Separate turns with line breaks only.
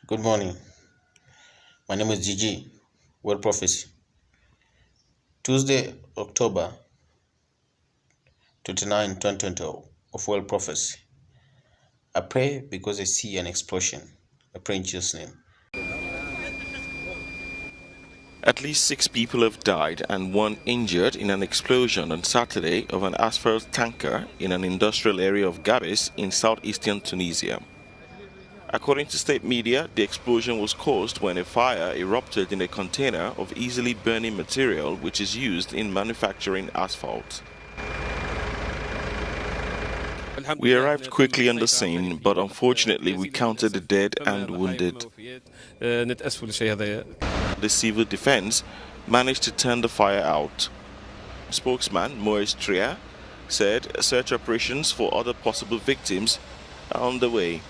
Good morning. My name is Gigi, Word Prophecy. Tuesday, October 29, 2020 of Word Prophecy. I pray because I see an explosion. I pray in Jesus' name.
At least 6 people have died and 1 injured in an explosion on Saturday of an asphalt tanker in an industrial area of Gabes in southeastern Tunisia. According to state media, the explosion was caused when a fire erupted in a container of easily burning material which is used in manufacturing asphalt. We arrived quickly on the scene, but unfortunately we counted the dead and wounded. The civil defense managed to turn the fire out. Spokesman Moise Tria said search operations for other possible victims are on the way.